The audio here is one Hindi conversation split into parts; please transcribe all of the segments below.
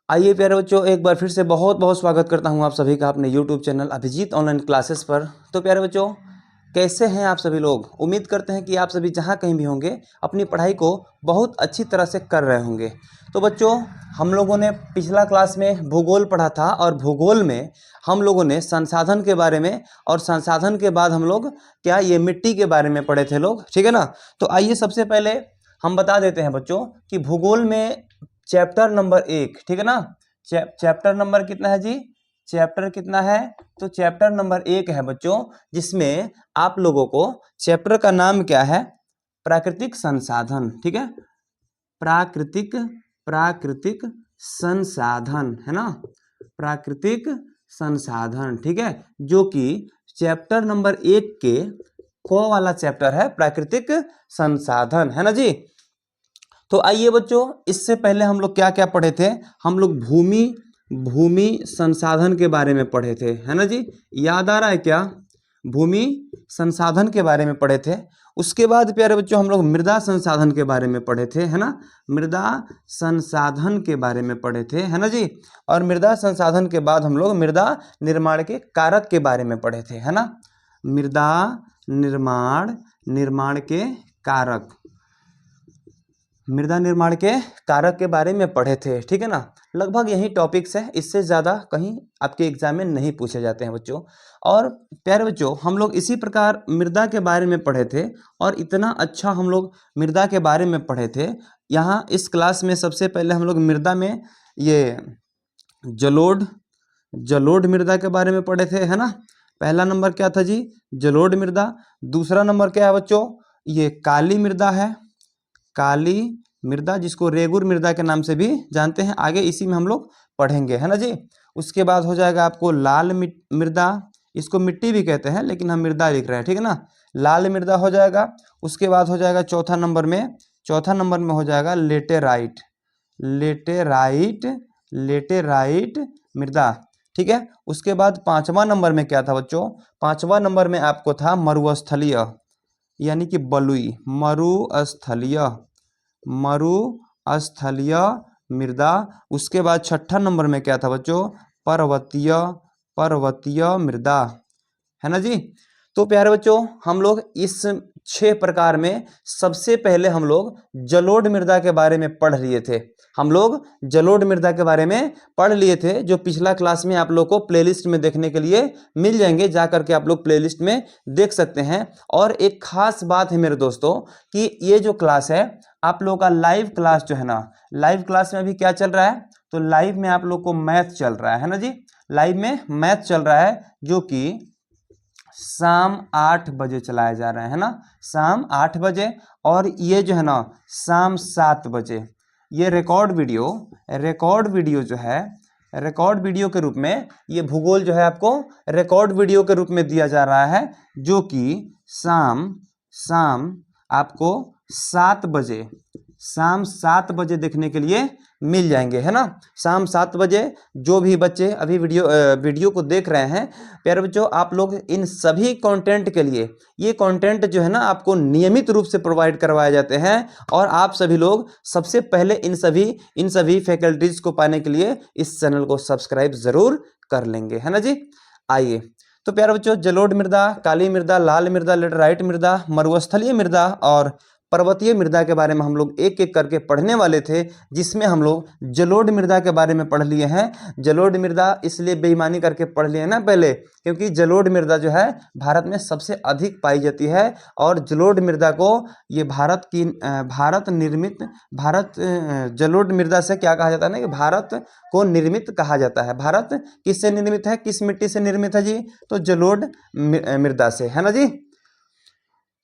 आइए प्यारे बच्चों, एक बार फिर से बहुत बहुत स्वागत करता हूं आप सभी का अपने YouTube channel Abhijeet online classes पर। तो प्यारे बच्चों, कैसे हैं आप सभी लोग? उम्मीद करते हैं कि आप सभी जहां कहीं भी होंगे अपनी पढ़ाई को बहुत अच्छी तरह से कर रहे होंगे। तो बच्चों, हम लोगों ने पिछला क्लास में भूगोल पढ़ा था और भूगोल में हम लोगों ने संसाधन के बारे में और संसाधन के बाद हम लोग ये मिट्टी के बारे में पढ़े थे लोग, ठीक है ना। तो आइए सबसे पहले हम बता देते हैं बच्चों कि भूगोल में चैप्टर नंबर 1, ठीक है ना। चैप्टर नंबर कितना है जी? चैप्टर कितना है? तो चैप्टर नंबर 1 है बच्चों, जिसमें आप लोगों को चैप्टर का नाम क्या है? प्राकृतिक संसाधन, ठीक है। प्राकृतिक प्राकृतिक संसाधन है ना, प्राकृतिक संसाधन, ठीक है। जो कि चैप्टर नंबर 1 के को वाला चैप्टर है, प्राकृतिक संसाधन, है ना जी। तो आइए बच्चों, इससे पहले हम लोग क्या क्या पढ़े थे? हम लोग भूमि संसाधन के बारे में पढ़े थे, है ना जी। याद आ रहा है क्या? भूमि संसाधन के बारे में पढ़े थे। उसके बाद प्यारे बच्चों हम लोग मृदा संसाधन के बारे में पढ़े थे, है ना। मृदा संसाधन के बारे में पढ़े थे, है ना जी। और मृदा संसाधन के बाद हम लोग मृदा निर्माण के कारक के बारे में पढ़े थे, है ना। मृदा निर्माण के कारक, मृदा निर्माण के कारक के बारे में पढ़े थे, ठीक है ना। लगभग यही टॉपिक्स है, इससे ज़्यादा कहीं आपके एग्जाम में नहीं पूछे जाते हैं बच्चों। और प्यारे बच्चों, हम लोग इसी प्रकार मृदा के बारे में पढ़े थे और इतना अच्छा हम लोग मृदा के बारे में पढ़े थे। यहाँ इस क्लास में सबसे पहले हम लोग मृदा में ये जलोढ़ मृदा के बारे में पढ़े थे, है ना। पहला नंबर क्या था जी? जलोढ़ मृदा। दूसरा नंबर क्या है बच्चों? ये काली मृदा है, काली मृदा, जिसको रेगुर मृदा के नाम से भी जानते हैं। आगे इसी में हम लोग पढ़ेंगे, है ना जी। उसके बाद हो जाएगा आपको लाल मृदा, इसको मिट्टी भी कहते हैं लेकिन हम मृदा लिख रहे हैं, ठीक है ना। लाल मृदा हो जाएगा। उसके बाद हो जाएगा चौथा नंबर में हो जाएगा लेटेराइट मृदा, ठीक है। उसके बाद पांचवा नंबर में क्या था बच्चों? पांचवा नंबर में आपको था मरुस्थलीय, यानी कि बलुई, मरुस्थलीय मृदा। उसके बाद छठा नंबर में क्या था बच्चों? पर्वतीय मृदा, है ना जी। तो प्यारे बच्चों, हम लोग इस 6 प्रकार में सबसे पहले हम लोग जलोढ़ मृदा के बारे में पढ़ लिए थे। हम लोग जलोढ़ मृदा के बारे में पढ़ लिए थे, जो पिछला क्लास में आप लोग को प्लेलिस्ट में देखने के लिए मिल जाएंगे, जा करके आप लोग प्लेलिस्ट में देख सकते हैं। और एक खास बात है मेरे दोस्तों कि ये जो क्लास है आप लोगों का लाइव क्लास जो है ना, लाइव क्लास में अभी क्या चल रहा है? तो लाइव में आप लोग को मैथ चल रहा है ना जी। लाइव में मैथ चल रहा है, जो कि शाम 8 बजे चलाया जा रहा है ना, शाम 8 बजे। और ये जो है ना शाम 7 बजे। ये रिकॉर्ड वीडियो जो है, रिकॉर्ड वीडियो के रूप में ये भूगोल जो है आपको रिकॉर्ड वीडियो के रूप में दिया जा रहा है, जो कि शाम आपको 7 बजे देखने के लिए मिल जाएंगे, है ना। शाम 7 बजे जो भी बच्चे अभी वीडियो को देख रहे हैं, प्यारे बच्चों, आप लोग इन सभी कंटेंट के लिए, ये कंटेंट जो है ना आपको नियमित रूप से प्रोवाइड करवाए जाते हैं। और आप सभी लोग सबसे पहले इन सभी फैकल्टीज को पाने के लिए इस चैनल को सब्सक्राइब जरूर कर लेंगे, है ना जी। आइए, तो प्यारे बच्चों, जलोढ़ मृदा, काली मृदा, लाल मृदा, लेटराइट मृदा, मरुस्थलीय मृदा और पर्वतीय मृदा के बारे में हम लोग एक एक करके पढ़ने वाले थे, जिसमें हम लोग जलोढ़ मृदा के बारे में पढ़ लिए हैं। जलोढ़ मृदा इसलिए बेईमानी करके पढ़ लिए ना पहले, क्योंकि जलोढ़ मृदा जो है भारत में सबसे अधिक पाई जाती है। और जलोढ़ मृदा को ये जलोढ़ मृदा से क्या कहा जाता है ना, कि भारत को निर्मित कहा जाता है। भारत किससे निर्मित है? किस मिट्टी से निर्मित है जी? तो जलोढ़ मृदा से, है ना जी।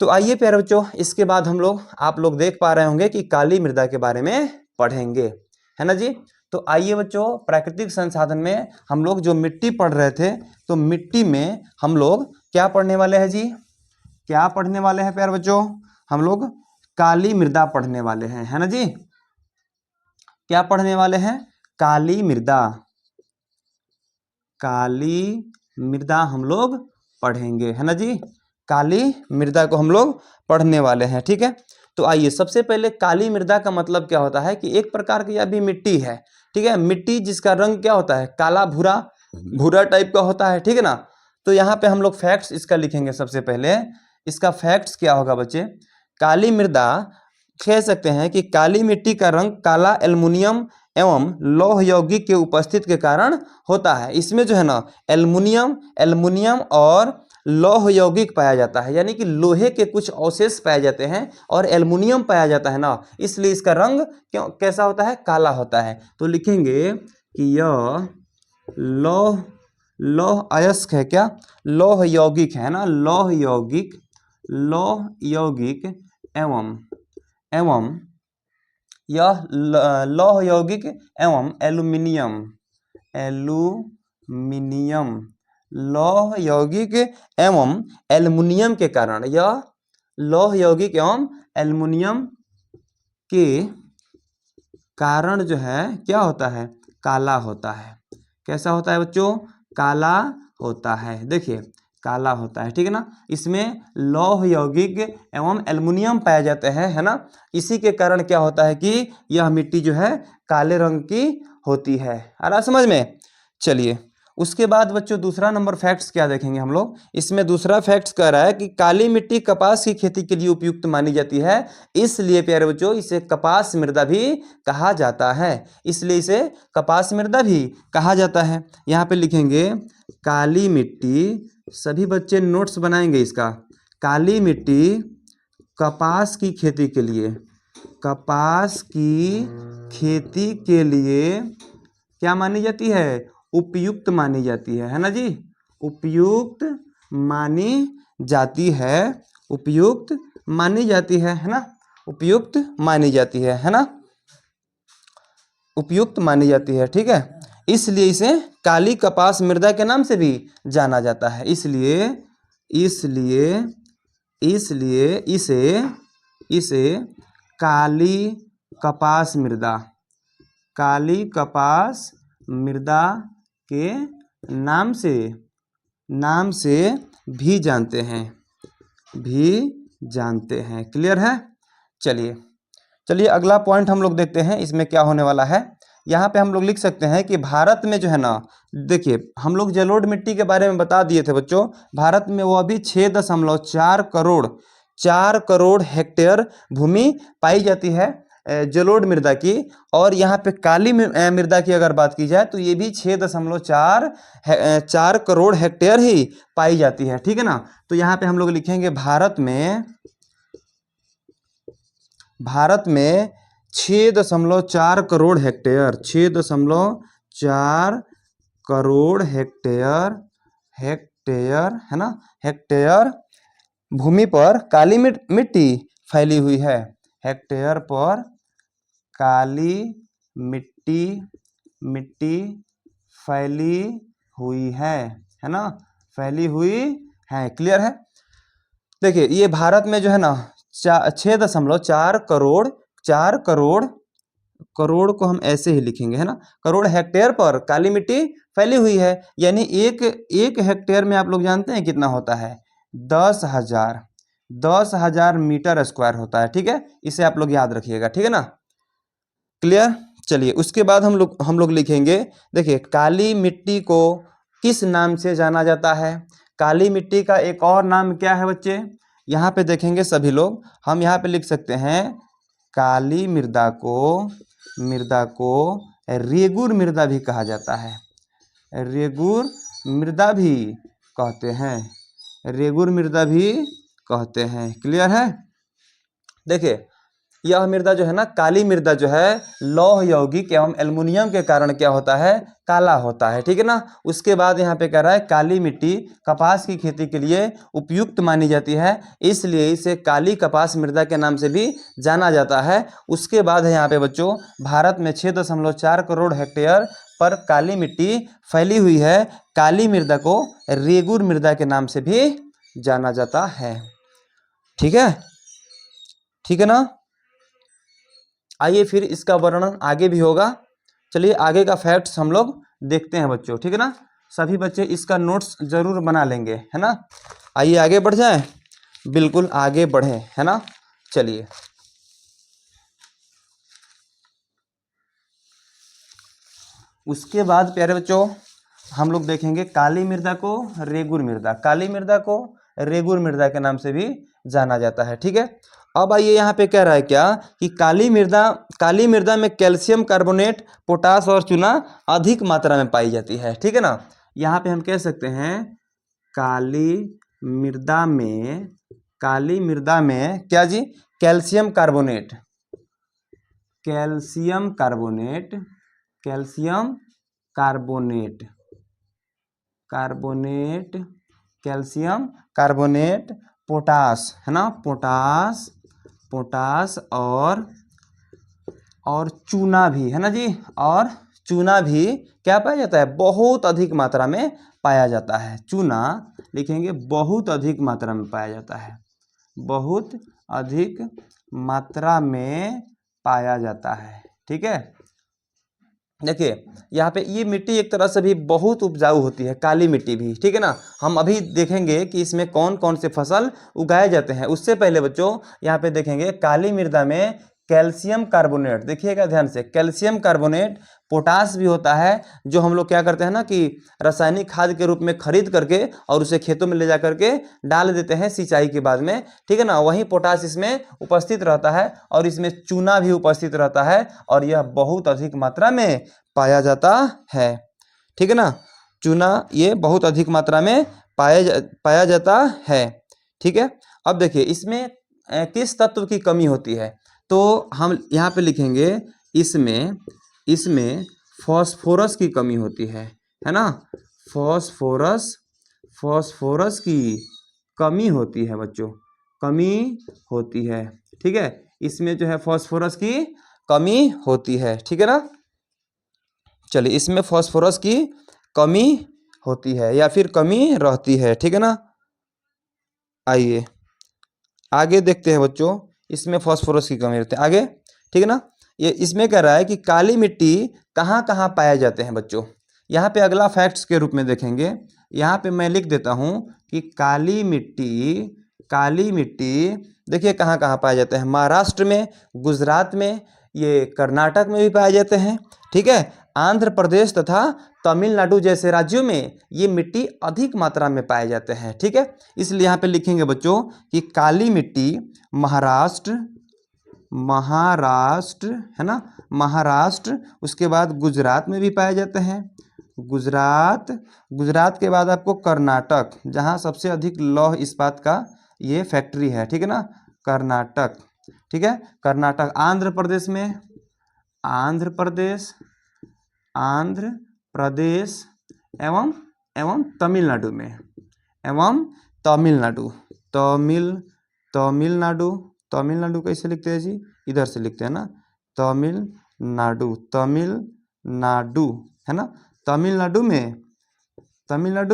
तो आइए प्यारे बच्चों, इसके बाद आप लोग देख पा रहे होंगे कि काली मृदा के बारे में पढ़ेंगे, है ना जी। तो आइए बच्चों, प्राकृतिक संसाधन में हम लोग जो मिट्टी पढ़ रहे थे, तो मिट्टी में हम लोग क्या पढ़ने वाले हैं जी? क्या पढ़ने वाले हैं प्यारे बच्चों? हम लोग काली मृदा पढ़ने वाले हैं, है ना जी। क्या पढ़ने वाले हैं? काली मृदा हम लोग पढ़ेंगे, है ना जी। काली मृदा को हम लोग पढ़ने वाले हैं, ठीक है। तो आइए सबसे पहले काली मृदा का मतलब क्या होता है कि एक प्रकार की यह भी मिट्टी है, ठीक है। मिट्टी जिसका रंग क्या होता है, काला भूरा भूरा टाइप का होता है, ठीक है ना। तो यहाँ पे हम लोग फैक्ट्स इसका लिखेंगे। सबसे पहले इसका फैक्ट्स क्या होगा बच्चे, काली मृदा कह सकते हैं कि काली मिट्टी का रंग काला एल्युमिनियम एवं लौह यौगिक के उपस्थित के कारण होता है। इसमें जो है ना एल्युमिनियम और लौह यौगिक पाया जाता है, यानी कि लोहे के कुछ अवशेष पाए जाते हैं और एल्युमिनियम पाया जाता है ना, इसलिए इसका रंग क्यों कैसा होता है, काला होता है। तो लिखेंगे कि यह लौह अयस्क है, क्या लौह यौगिक है ना, लौह यौगिक एवं यह लौह यौगिक एवं एल्युमिनियम लौह यौगिक एवं एल्युमिनियम के कारण, यह लौह यौगिक एवं एल्युमिनियम के कारण जो है क्या होता है, काला होता है। कैसा होता है बच्चों, काला होता है। देखिए काला होता है, ठीक है ना। इसमें लौह यौगिक एवं एल्युमिनियम पाए जाते हैं, है ना। इसी के कारण क्या होता है कि यह मिट्टी जो है काले रंग की होती है। आ रहा समझ में। चलिए उसके बाद बच्चों दूसरा नंबर फैक्ट्स क्या देखेंगे हम लोग। इसमें दूसरा फैक्ट्स कह रहा है कि काली मिट्टी कपास की खेती के लिए उपयुक्त मानी जाती है, इसलिए प्यारे बच्चों इसे कपास मृदा भी कहा जाता है। इसलिए इसे कपास मृदा भी कहा जाता है। यहाँ पे लिखेंगे काली मिट्टी, सभी बच्चे नोट्स बनाएंगे इसका। काली मिट्टी कपास की खेती के लिए क्या मानी जाती है, उपयुक्त मानी जाती है ना जी। उपयुक्त मानी जाती है, उपयुक्त मानी जाती है ना, उपयुक्त मानी जाती है ना, उपयुक्त मानी जाती है, ठीक है। इसलिए इसे काली कपास मृदा के नाम से भी जाना जाता है। इसलिए इसे काली कपास मृदा के नाम से भी जानते हैं। क्लियर है। चलिए अगला पॉइंट हम लोग देखते हैं इसमें क्या होने वाला है। यहाँ पे हम लोग लिख सकते हैं कि भारत में जो है ना, देखिए हम लोग जलोढ़ मिट्टी के बारे में बता दिए थे बच्चों। भारत में वो अभी 6.4 करोड़ हेक्टेयर भूमि पाई जाती है जलोढ़ मृदा की। और यहाँ पे काली मृदा की अगर बात की जाए तो ये भी 6.4 करोड़ हेक्टेयर ही पाई जाती है, ठीक है ना। तो यहाँ पे हम लोग लिखेंगे भारत में 6.4 करोड़ हेक्टेयर, 6.4 करोड़ हेक्टेयर है ना, हेक्टेयर भूमि पर काली मिट्टी फैली हुई है। हेक्टेयर पर काली मिट्टी फैली हुई है ना, फैली हुई है। क्लियर है। देखिए ये भारत में जो है ना 6.4 करोड़ को हम ऐसे ही लिखेंगे, है ना, करोड़ हेक्टेयर पर काली मिट्टी फैली हुई है। यानी एक हेक्टेयर में आप लोग जानते हैं कितना होता है, 10,000 मीटर स्क्वायर होता है, ठीक है। इसे आप लोग याद रखिएगा, ठीक है ना। क्लियर। चलिए उसके बाद हम लोग लिखेंगे, देखिए काली मिट्टी को किस नाम से जाना जाता है। काली मिट्टी का एक और नाम क्या है बच्चे, यहाँ पे देखेंगे सभी लोग। हम यहाँ पे लिख सकते हैं काली मृदा को रेगुर मृदा भी कहा जाता है, रेगुर मृदा भी कहते हैं। क्लियर है। देखिए यह मृदा जो है ना, काली मृदा जो है लौह यौगिक एवं एल्युमिनियम के कारण क्या होता है, काला होता है, ठीक है ना। उसके बाद यहाँ पे कह रहा है काली मिट्टी कपास की खेती के लिए उपयुक्त मानी जाती है, इसलिए इसे काली कपास मृदा के नाम से भी जाना जाता है। उसके बाद है यहाँ पे बच्चों, भारत में 6.4 करोड़ हेक्टेयर पर काली मिट्टी फैली हुई है। काली मृदा को रेगुर मृदा के नाम से भी जाना जाता है, ठीक है ना। आइए फिर इसका वर्णन आगे भी होगा। चलिए आगे का फैक्ट्स हम लोग देखते हैं बच्चों, ठीक है ना। सभी बच्चे इसका नोट्स जरूर बना लेंगे, है ना। आइए आगे बढ़ जाएं, बिल्कुल आगे बढ़ें, है ना। चलिए उसके बाद प्यारे बच्चों हम लोग देखेंगे काली मृदा को रेगुर मृदा, काली मृदा को रेगुर मृदा के नाम से भी जाना जाता है। ठीक है, अब आइए यहाँ पे कह रहा है क्या कि काली मृदा में कैल्शियम कार्बोनेट, पोटास और चूना अधिक मात्रा में पाई जाती है। ठीक है ना, यहाँ पे हम कह सकते हैं काली मृदा में क्या जी, calcium carbonate, calcium carbonate, calcium carbonate, carbonate, calcium carbonate, potash है ना, पोटास, पोटास और चूना भी है ना जी, और चूना भी क्या पाया जाता है, बहुत अधिक मात्रा में पाया जाता है। चूना लिखेंगे बहुत अधिक मात्रा में पाया जाता है, बहुत अधिक मात्रा में पाया जाता है। ठीक है, देखिए यहाँ पे ये मिट्टी एक तरह से भी बहुत उपजाऊ होती है, काली मिट्टी भी। ठीक है ना, हम अभी देखेंगे कि इसमें कौन कौन से फसल उगाए जाते हैं। उससे पहले बच्चों यहाँ पे देखेंगे काली मृदा में कैल्शियम कार्बोनेट, देखिएगा ध्यान से, कैल्शियम कार्बोनेट, पोटास भी होता है, जो हम लोग क्या करते हैं ना कि रासायनिक खाद के रूप में खरीद करके और उसे खेतों में ले जा करके डाल देते हैं सिंचाई के बाद में। ठीक है ना, वहीं पोटास इसमें उपस्थित रहता है और इसमें चूना भी उपस्थित रहता है और यह बहुत अधिक मात्रा में पाया जाता है। ठीक है ना, चूना ये बहुत अधिक मात्रा में पाया जाता है। ठीक है, अब देखिए इसमें किस तत्व की कमी होती है, तो हम यहाँ पे लिखेंगे इसमें फास्फोरस की कमी होती है ना, फास्फोरस की कमी होती है बच्चों, कमी होती है। ठीक है, इसमें जो है फास्फोरस की कमी होती है। ठीक है ना, चलिए इसमें फास्फोरस की कमी होती है या फिर कमी रहती है। ठीक है ना, आइए आगे देखते हैं बच्चों, इसमें फास्फोरस की कमी रहती है आगे। ठीक है ना, ये इसमें कह रहा है कि काली मिट्टी कहाँ कहाँ पाए जाते हैं बच्चों। यहाँ पे अगला फैक्ट्स के रूप में देखेंगे, यहाँ पे मैं लिख देता हूँ कि काली मिट्टी देखिए कहाँ कहाँ पाए जाते हैं, महाराष्ट्र में, गुजरात में, ये कर्नाटक में भी पाए जाते हैं। ठीक है, आंध्र प्रदेश तथा तमिलनाडु जैसे राज्यों में ये मिट्टी अधिक मात्रा में पाए जाते हैं। ठीक है, इसलिए यहाँ पे लिखेंगे बच्चों कि काली मिट्टी महाराष्ट्र है ना, महाराष्ट्र, उसके बाद गुजरात में भी पाए जाते हैं, गुजरात के बाद आपको कर्नाटक, जहाँ सबसे अधिक लौह इस्पात का ये फैक्ट्री है। ठीक है ना, कर्नाटक। ठीक है, कर्नाटक, आंध्र प्रदेश एवं तमिलनाडु में, तमिलनाडु कैसे लिखते हैं जी, इधर से लिखते हैं ना, तमिलनाडु है ना, तमिलनाडु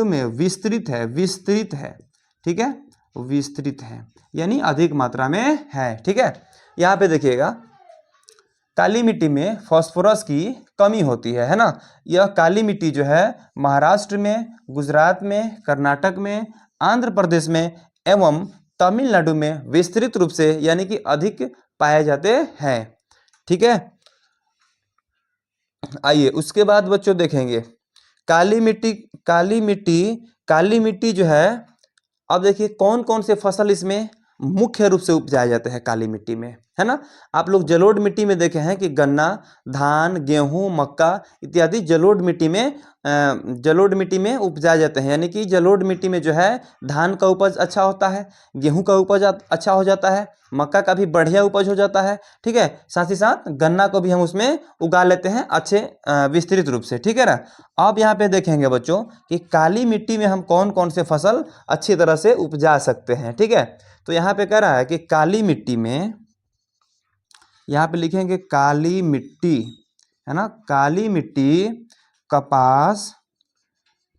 में विस्तृत है। ठीक है, विस्तृत है यानी अधिक मात्रा में है। ठीक है, यहाँ पे देखिएगा काली मिट्टी में फास्फोरस की कमी होती है ना, यह काली मिट्टी जो है महाराष्ट्र में, गुजरात में, कर्नाटक में, आंध्र प्रदेश में एवं तमिलनाडु में विस्तृत रूप से यानी कि अधिक पाए जाते हैं। ठीक है, आइए उसके बाद बच्चों देखेंगे काली मिट्टी जो है, अब देखिए कौन कौन से फसल इसमें मुख्य रूप से उपजाए जाते हैं काली मिट्टी में, है ना। आप लोग जलोढ़ मिट्टी में देखे हैं कि गन्ना, धान, गेहूं, मक्का इत्यादि जलोढ़ मिट्टी में उपजाए जाते हैं। यानी कि जलोढ़ मिट्टी में जो है धान का उपज अच्छा होता है, गेहूं का उपज अच्छा हो जाता है, मक्का का भी बढ़िया उपज हो जाता है। ठीक है, साथ ही साथ गन्ना को भी हम उसमें उगा लेते हैं अच्छे विस्तृत रूप से। ठीक है ना, अब यहाँ पे देखेंगे बच्चों कि काली मिट्टी में हम कौन कौन से फसल अच्छी तरह से उपजा सकते हैं। ठीक है, तो यहाँ पे कह रहा है कि काली मिट्टी में, यहाँ पे लिखेंगे काली मिट्टी, है ना, काली मिट्टी, कपास,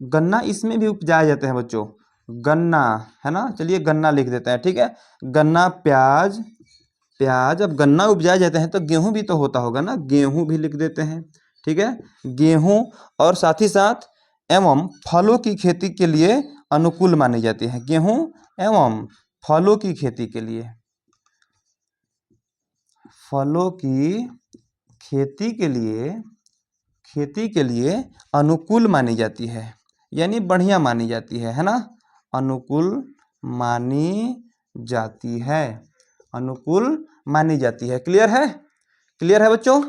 गन्ना इसमें भी उपजाए जाते हैं बच्चों, गन्ना, है ना, चलिए गन्ना लिख देते हैं। ठीक है, गन्ना, प्याज, अब गन्ना उपजाए जाते हैं तो गेहूं भी तो होता होगा ना, गेहूं भी लिख देते हैं। ठीक है, गेहूं, और साथ ही साथ एवं फलों की खेती के लिए अनुकूल मानी जाती है, गेहूं एवं फलों की खेती के लिए, फलों की खेती खेती के लिए अनुकूल मानी जाती है, यानी बढ़िया मानी जाती है ना, अनुकूल मानी जाती है, अनुकूल मानी जाती है। क्लियर है? क्लियर है बच्चों?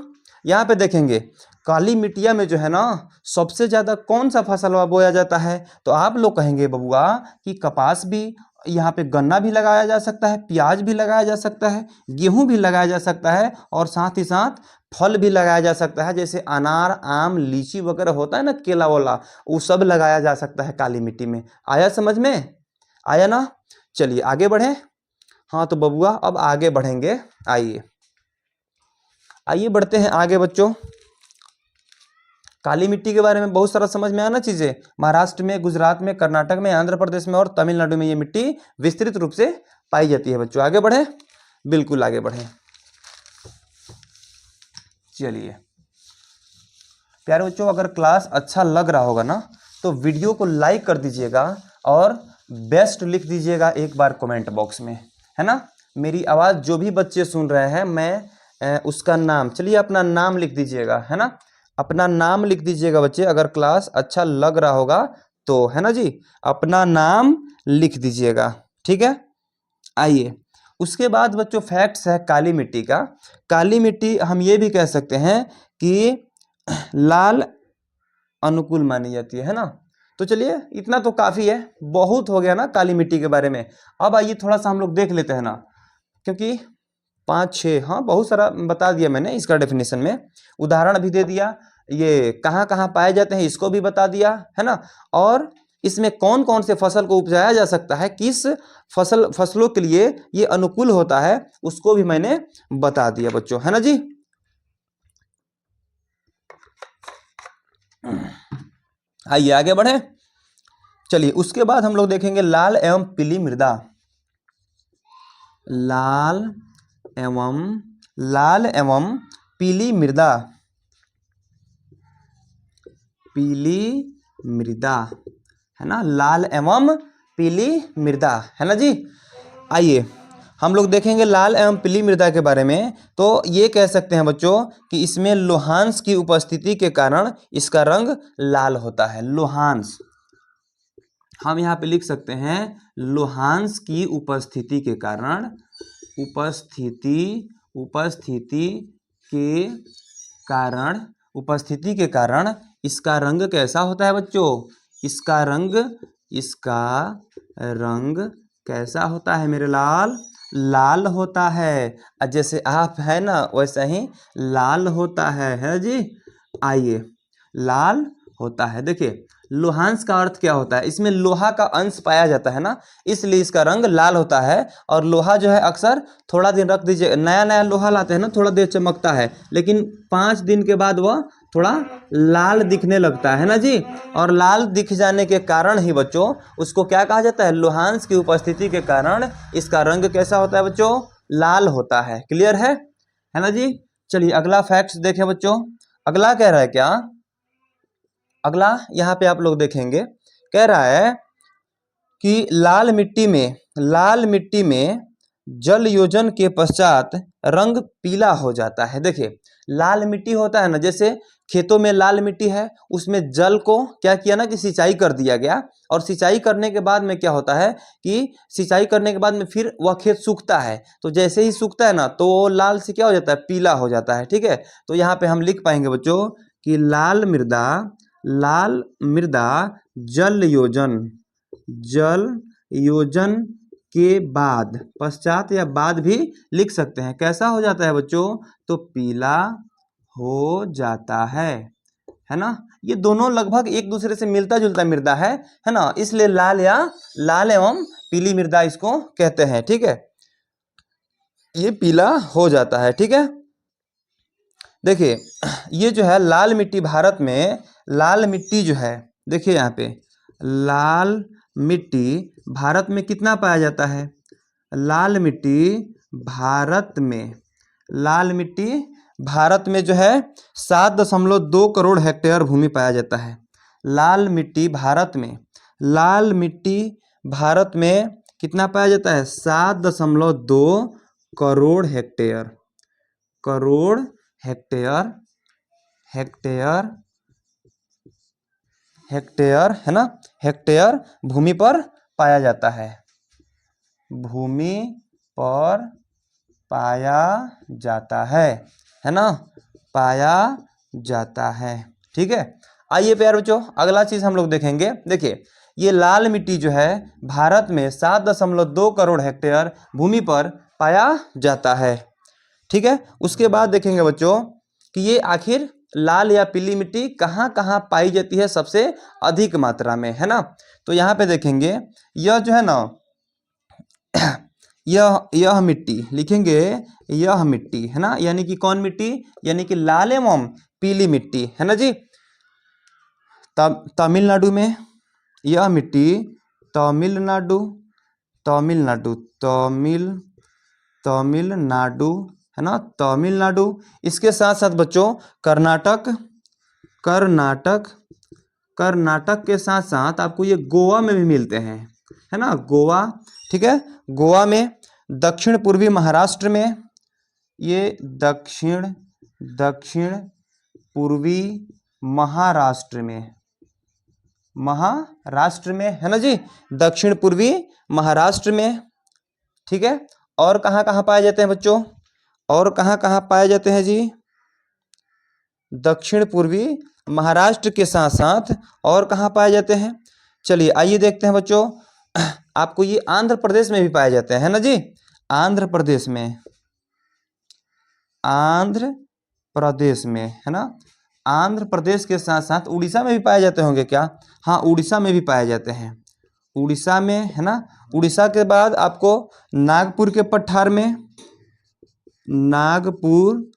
यहाँ पे देखेंगे काली मिट्टिया में जो है ना सबसे ज़्यादा कौन सा फसल बोया जाता है, तो आप लोग कहेंगे बबुआ कि कपास भी, यहाँ पे गन्ना भी लगाया जा सकता है, प्याज भी लगाया जा सकता है, गेहूं भी लगाया जा सकता है, और साथ ही साथ फल भी लगाया जा सकता है, जैसे अनार, आम, लीची वगैरह होता है ना, केला वाला, वो सब लगाया जा सकता है काली मिट्टी में। आया समझ में? आया ना? चलिए आगे बढ़े। हाँ तो बबुआ अब आगे बढ़ेंगे, आइए आइए बढ़ते हैं आगे बच्चों। काली मिट्टी के बारे में बहुत सारा समझ में आना चीजें। महाराष्ट्र में, गुजरात में, कर्नाटक में, आंध्र प्रदेश में और तमिलनाडु में ये मिट्टी विस्तृत रूप से पाई जाती है बच्चों। आगे बढ़े, बिल्कुल आगे बढ़े। चलिए प्यारे बच्चों, अगर क्लास अच्छा लग रहा होगा ना तो वीडियो को लाइक कर दीजिएगा और बेस्ट लिख दीजिएगा एक बार कमेंट बॉक्स में, है ना। मेरी आवाज़ जो भी बच्चे सुन रहे हैं, मैं उसका नाम, चलिए अपना नाम लिख दीजिएगा, है ना, अपना नाम लिख दीजिएगा बच्चे, अगर क्लास अच्छा लग रहा होगा तो, है ना जी, अपना नाम लिख दीजिएगा, ठीक है। आइए उसके बाद बच्चों फैक्ट्स है काली मिट्टी का। काली मिट्टी हम ये भी कह सकते हैं कि लाल अनुकूल मानी जाती है ना। तो चलिए इतना तो काफ़ी है, बहुत हो गया ना काली मिट्टी के बारे में। अब आइए थोड़ा सा हम लोग देख लेते हैं ना, क्योंकि 5-6, हाँ बहुत सारा बता दिया मैंने इसका डेफिनेशन में, उदाहरण भी दे दिया, ये कहाँ कहाँ पाए जाते हैं इसको भी बता दिया, है ना, और इसमें कौन कौन से फसल को उपजाया जा सकता है, किस फसलों के लिए ये अनुकूल होता है, उसको भी मैंने बता दिया बच्चों, है ना जी। आइए आगे बढ़े। चलिए उसके बाद हम लोग देखेंगे लाल एवं पीली मृदा। लाल एवं पीली मृदा, पीली मृदा, है ना, लाल एवं पीली मृदा, है ना जी। आइए हम लोग देखेंगे लाल एवं पीली मृदा के बारे में। तो ये कह सकते हैं बच्चों कि इसमें लोहांश की उपस्थिति के कारण इसका रंग लाल होता है। लोहांश, हम यहाँ पे लिख सकते हैं लोहांश की उपस्थिति के कारण, उपस्थिति के कारण इसका रंग कैसा होता है बच्चों, इसका रंग कैसा होता है मेरे लाल, लाल होता है। जैसे आप है ना वैसा ही लाल होता है जी। आइए लाल होता है, देखिए लोहांश का अर्थ क्या होता है, इसमें लोहा का अंश पाया जाता है ना, इसलिए इसका रंग लाल होता है। और लोहा जो है अक्सर थोड़ा दिन रख दीजिए, नया नया लोहा लाते हैं ना, थोड़ा देर चमकता है, लेकिन 5 दिन के बाद वह थोड़ा लाल दिखने लगता है ना जी। और लाल दिख जाने के कारण ही बच्चों उसको क्या कहा जाता है, लोहांश की उपस्थिति के कारण इसका रंग कैसा होता है बच्चों, लाल होता है। क्लियर है ना जी। चलिए अगला फैक्ट्स देखें बच्चों। अगला कह रहा है क्या, अगला यहाँ पे आप लोग देखेंगे, कह रहा है कि लाल मिट्टी में जल योजन के पश्चात रंग पीला हो जाता है। देखिए लाल मिट्टी होता है ना, जैसे खेतों में लाल मिट्टी है, उसमें जल को क्या किया ना कि सिंचाई कर दिया गया, और सिंचाई करने के बाद में क्या होता है कि सिंचाई करने के बाद में फिर वह खेत सूखता है, तो जैसे ही सूखता है ना तो वो लाल से क्या हो जाता है, पीला हो जाता है, ठीक है। तो यहाँ पे हम लिख पाएंगे बच्चों कि लाल मृदा जल योजन के बाद, पश्चात या बाद भी लिख सकते हैं, कैसा हो जाता है बच्चों, तो पीला हो जाता है ना। ये दोनों लगभग एक दूसरे से मिलता जुलता मृदा है ना, इसलिए लाल एवं पीली मृदा इसको कहते हैं, ठीक है। ये पीला हो जाता है, ठीक है। देखिए ये जो है लाल मिट्टी, भारत में लाल मिट्टी जो है, देखिए यहाँ पे लाल मिट्टी भारत में कितना पाया जाता है, लाल मिट्टी भारत में जो है 7.2 करोड़ हेक्टेयर भूमि पाया जाता है। लाल मिट्टी भारत में कितना पाया जाता है, 7.2 करोड़ हेक्टेयर हेक्टेयर, है ना, हेक्टेयर भूमि पर पाया जाता भूमि पर पाया जाता है ना, पाया जाता है। ठीक है, आइए प्यारे बच्चों अगला चीज हम लोग देखेंगे। देखिए ये लाल मिट्टी जो है भारत में 7.2 करोड़ हेक्टेयर भूमि पर पाया जाता है। ठीक है, उसके बाद देखेंगे बच्चों कि ये आखिर लाल या पीली मिट्टी कहाँ कहाँ पाई जाती है सबसे अधिक मात्रा में, है ना। तो यहाँ पे देखेंगे यह जो है ना यह मिट्टी लिखेंगे, यह मिट्टी है ना, यानी कि कौन मिट्टी, यानी कि लाल एवं पीली मिट्टी, है ना जी। तमिलनाडु में यह मिट्टी, तमिलनाडु तमिलनाडु तमिल तमिलनाडु है ना, तमिलनाडु। इसके साथ साथ बच्चों कर्नाटक कर्नाटक कर्नाटक के साथ साथ आपको ये गोवा में भी मिलते हैं, है ना, गोवा। ठीक है, गोवा में, दक्षिण पूर्वी महाराष्ट्र में, ये दक्षिण पूर्वी महाराष्ट्र में है ना जी, दक्षिण पूर्वी महाराष्ट्र में। ठीक है, और कहाँ कहाँ पाए जाते हैं बच्चों, और कहाँ कहाँ पाए जाते हैं जी, दक्षिण पूर्वी महाराष्ट्र के साथ साथ और कहाँ पाए जाते हैं। चलिए आइए देखते हैं बच्चों, आपको ये आंध्र प्रदेश में भी पाए जाते हैं, है ना जी, आंध्र प्रदेश में है ना, आंध्र प्रदेश के साथ साथ उड़ीसा में भी पाए जाते होंगे क्या, हाँ उड़ीसा में भी पाए जाते हैं, उड़ीसा में, है ना। उड़ीसा के बाद आपको नागपुर के पठार में, नागपुर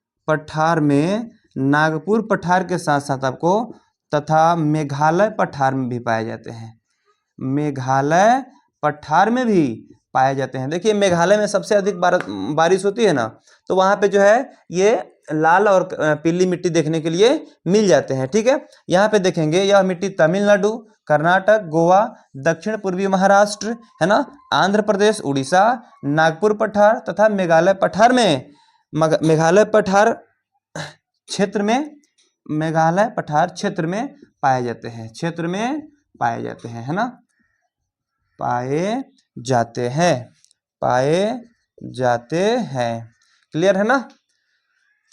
पठार के साथ साथ आपको तथा मेघालय पठार में भी पाए जाते हैं, मेघालय पठार में भी पाए जाते हैं। देखिए मेघालय में सबसे अधिक बारिश होती है ना, तो वहाँ पे जो है ये लाल और पीली मिट्टी देखने के लिए मिल जाते हैं। ठीक है, यहाँ पे देखेंगे यह मिट्टी तमिलनाडु, कर्नाटक, गोवा, दक्षिण पूर्वी महाराष्ट्र, है ना, आंध्र प्रदेश, उड़ीसा, नागपुर पठार तथा मेघालय पठार में, मेघालय पठार क्षेत्र में पाए जाते हैं, है ना, पाए जाते हैं। क्लियर है ना,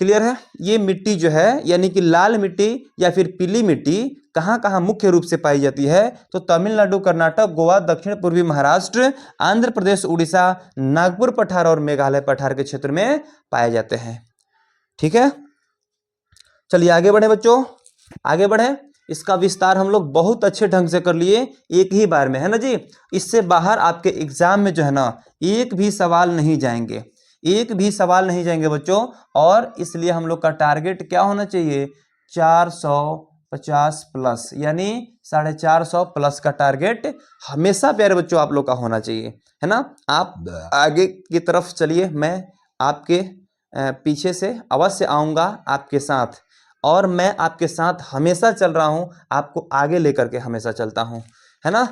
क्लियर है। ये मिट्टी जो है यानी कि लाल मिट्टी या फिर पीली मिट्टी कहाँ कहाँ मुख्य रूप से पाई जाती है, तो तमिलनाडु, कर्नाटक, गोवा, दक्षिण पूर्वी महाराष्ट्र, आंध्र प्रदेश, उड़ीसा, नागपुर पठार और मेघालय पठार के क्षेत्र में पाए जाते हैं। ठीक है, चलिए आगे बढ़े बच्चों, आगे बढ़े। इसका विस्तार हम लोग बहुत अच्छे ढंग से कर लिए एक ही बार में, है ना जी। इससे बाहर आपके एग्जाम में जो है ना एक भी सवाल नहीं जाएंगे बच्चों, और इसलिए हम लोग का टारगेट क्या होना चाहिए, 450 प्लस, यानी 450 प्लस का टारगेट हमेशा प्यारे बच्चों आप लोग का होना चाहिए, है ना। आप आगे की तरफ चलिए, मैं आपके पीछे से अवश्य आऊँगा आपके साथ, और मैं आपके साथ हमेशा चल रहा हूँ, आपको आगे लेकर के हमेशा चलता हूँ, है ना।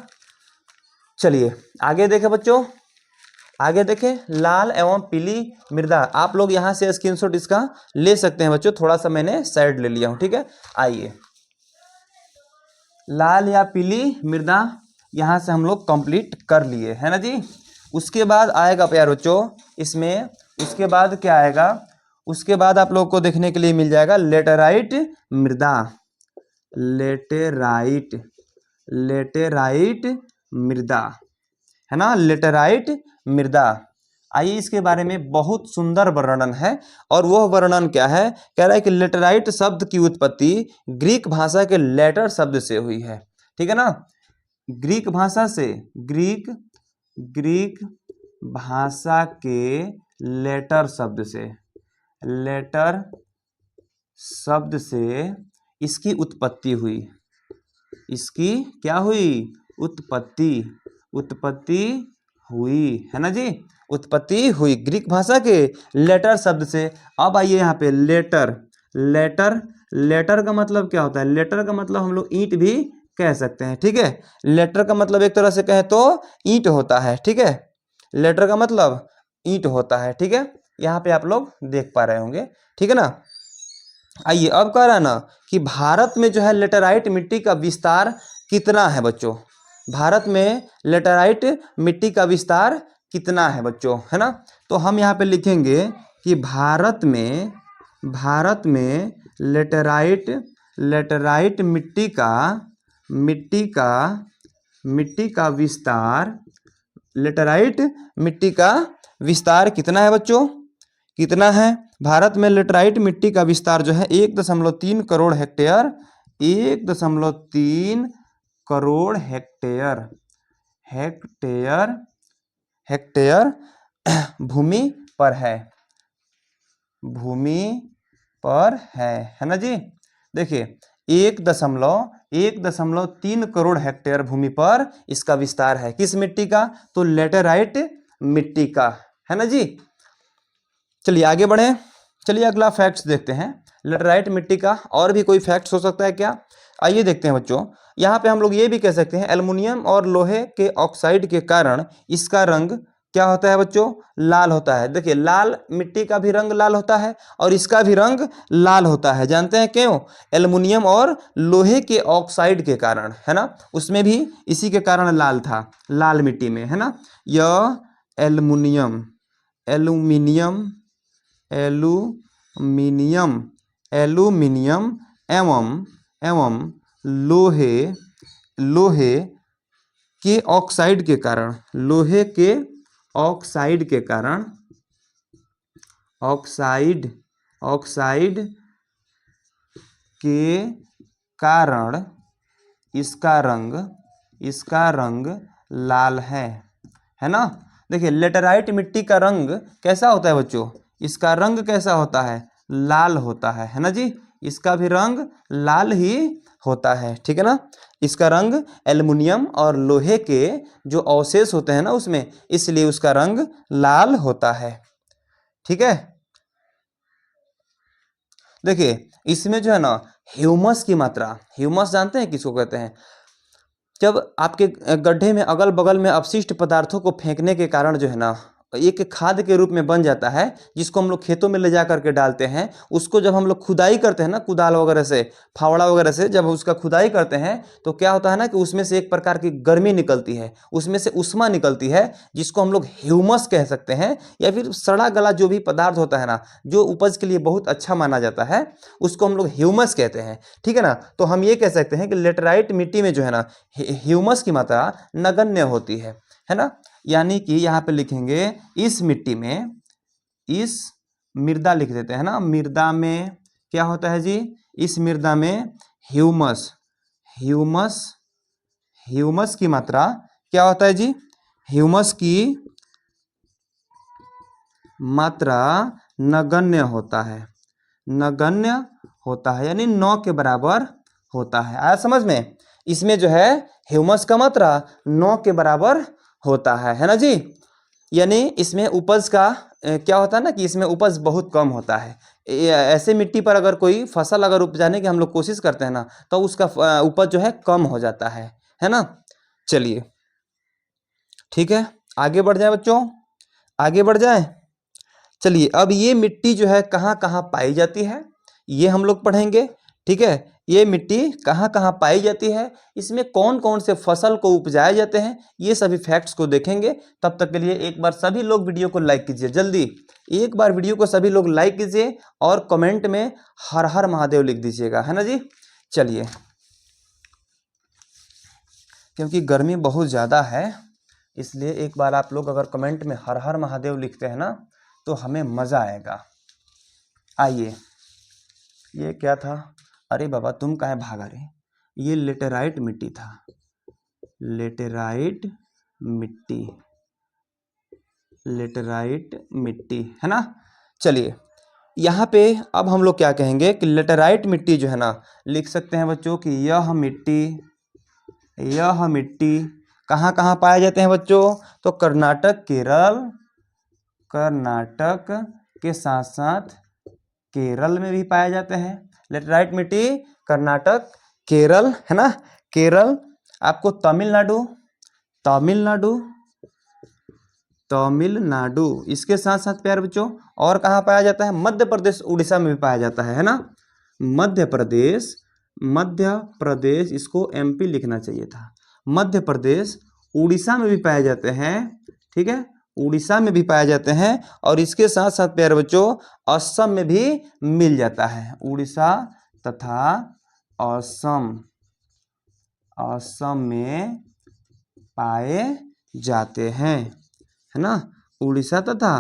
चलिए आगे देखें बच्चों, आगे देखें लाल एवं पीली मृदा। आप लोग यहाँ से स्क्रीनशॉट इसका ले सकते हैं बच्चों, थोड़ा सा मैंने साइड ले लिया हूँ। ठीक है, आइए लाल या पीली मृदा यहाँ से हम लोग कंप्लीट कर लिए, है ना जी। उसके बाद आएगा प्यारे बच्चों इसमें, उसके बाद क्या आएगा, उसके बाद आप लोग को देखने के लिए मिल जाएगा लेटेराइट मृदा, लेटेराइट मृदा, है ना, लेटेराइट मृदा। आइए इसके बारे में बहुत सुंदर वर्णन है, और वह वर्णन क्या है, कह रहा है कि लेटेराइट शब्द की उत्पत्ति ग्रीक भाषा के लेटर शब्द से हुई है। ठीक है ना, ग्रीक भाषा के लेटर शब्द से इसकी उत्पत्ति हुई, इसकी क्या हुई, उत्पत्ति हुई, है ना जी, उत्पत्ति हुई ग्रीक भाषा के लेटर शब्द से। अब आइए यहाँ पे लेटर का मतलब क्या होता है, लेटर का मतलब हम लोग ईंट भी कह सकते हैं। ठीक है, लेटर का मतलब एक तरह से कहें तो ईंट होता है। ठीक है, लेटर का मतलब ईंट होता है। ठीक है, यहाँ पे आप लोग देख पा रहे होंगे। ठीक है ना, आइए अब कह रहा है ना कि भारत में जो है लेटेराइट मिट्टी का विस्तार कितना है बच्चों? भारत में लेटेराइट मिट्टी का विस्तार कितना है बच्चों, है ना? तो हम यहाँ पे लिखेंगे कि भारत में लेटेराइट मिट्टी का विस्तार, लेटेराइट मिट्टी का विस्तार कितना है बच्चों? कितना है? भारत में लेटेराइट मिट्टी का विस्तार जो है 1.3 करोड़ हेक्टेयर, 1.3 करोड़ हेक्टेयर भूमि पर है ना जी? देखिए 1.3 करोड़ हेक्टेयर भूमि पर इसका विस्तार है। किस मिट्टी का? तो लेटेराइट मिट्टी का, है ना जी? चलिए आगे बढ़े। चलिए अगला फैक्ट्स देखते हैं। लेटेराइट मिट्टी का और भी कोई फैक्ट्स हो सकता है क्या? आइए देखते हैं बच्चों। यहाँ पे हम लोग ये भी कह सकते हैं एल्युमिनियम और लोहे के ऑक्साइड के कारण इसका रंग क्या होता है बच्चों? लाल होता है। देखिए लाल मिट्टी का भी रंग लाल होता है और इसका भी रंग लाल होता है। जानते हैं क्यों? एल्युमिनियम और लोहे के ऑक्साइड के कारण, है ना? उसमें भी इसी के कारण लाल था, लाल मिट्टी में, है ना? यह एल्युमिनियम एवं लोहे के ऑक्साइड के कारण, ऑक्साइड के कारण इसका रंग लाल है ना? देखिए लेटेराइट मिट्टी का रंग कैसा होता है बच्चों? इसका रंग कैसा होता है? लाल होता है ना जी? इसका भी रंग लाल ही होता है, ठीक है ना? इसका रंग एल्युमिनियम और लोहे के जो अवशेष होते हैं ना उसमें, इसलिए उसका रंग लाल होता है, ठीक है? देखिए इसमें जो है ना ह्यूमस की मात्रा, ह्यूमस जानते हैं किसको कहते हैं? जब आपके गड्ढे में अगल बगल में अपशिष्ट पदार्थों को फेंकने के कारण जो है ना एक खाद के रूप में बन जाता है, जिसको हम लोग खेतों में ले जा करके डालते हैं। उसको जब हम लोग खुदाई करते हैं ना कुदाल वगैरह से, फावड़ा वगैरह से, जब उसका खुदाई करते हैं तो क्या होता है ना कि उसमें से एक प्रकार की गर्मी निकलती है, उसमें से उष्मा निकलती है, जिसको हम लोग ह्यूमस कह सकते हैं, या फिर सड़ा गला जो भी पदार्थ होता है ना जो उपज के लिए बहुत अच्छा माना जाता है, उसको हम लोग ह्यूमस कहते हैं, ठीक है ना? तो हम ये कह सकते हैं कि लेटेराइट मिट्टी में जो है ना ह्यूमस की मात्रा नगण्य होती है ना? यानी कि यहाँ पे लिखेंगे इस मिट्टी में, इस मृदा लिख देते हैं ना, मृदा में क्या होता है जी? इस मृदा में ह्यूमस की मात्रा क्या होता है जी? ह्यूमस की मात्रा नगण्य होता है, यानी 9 के बराबर होता है। आया समझ में? इसमें जो है ह्यूमस का मात्रा 9 के बराबर होता है ना जी? यानी इसमें उपज का क्या होता है ना कि इसमें उपज बहुत कम होता है। ऐसे मिट्टी पर अगर कोई फसल अगर उपजाने की हम लोग कोशिश करते हैं ना तो उसका उपज जो है कम हो जाता है ना? चलिए ठीक है, आगे बढ़ जाए बच्चों, आगे बढ़ जाए। चलिए अब ये मिट्टी जो है कहाँ कहाँ पाई जाती है ये हम लोग पढ़ेंगे, ठीक है? ये मिट्टी कहाँ कहाँ पाई जाती है, इसमें कौन कौन से फसल को उपजाए जाते हैं, ये सभी फैक्ट्स को देखेंगे। तब तक के लिए एक बार सभी लोग वीडियो को लाइक कीजिए, जल्दी एक बार वीडियो को सभी लोग लाइक कीजिए और कमेंट में हर हर महादेव लिख दीजिएगा, है ना जी? चलिए क्योंकि गर्मी बहुत ज़्यादा है इसलिए एक बार आप लोग अगर कमेंट में हर हर महादेव लिखते हैं ना तो हमें मज़ा आएगा। आइए, ये क्या था? अरे बाबा तुम काहे भागा रहे? ये लेटेराइट मिट्टी था, लेटेराइट मिट्टी है ना? चलिए यहाँ पे अब हम लोग क्या कहेंगे कि लेटेराइट मिट्टी जो है ना, लिख सकते हैं बच्चों कि यह मिट्टी कहाँ कहाँ पाए जाते हैं बच्चों? तो कर्नाटक के साथ साथ केरल में भी पाए जाते हैं। लेटेराइट मिट्टी कर्नाटक, केरल, है ना? केरल, आपको तमिलनाडु, इसके साथ साथ प्यारे बच्चों और कहाँ पाया जाता है? मध्य प्रदेश, उड़ीसा में भी पाया जाता है ना? मध्य प्रदेश मध्य प्रदेश, इसको एमपी लिखना चाहिए था। मध्य प्रदेश, उड़ीसा में भी पाए जाते हैं, ठीक है, उड़ीसा में भी पाए जाते हैं, और इसके साथ साथ प्यारे बच्चों असम में भी मिल जाता है। उड़ीसा तथा असम, असम में पाए जाते हैं, है ना, उड़ीसा तथा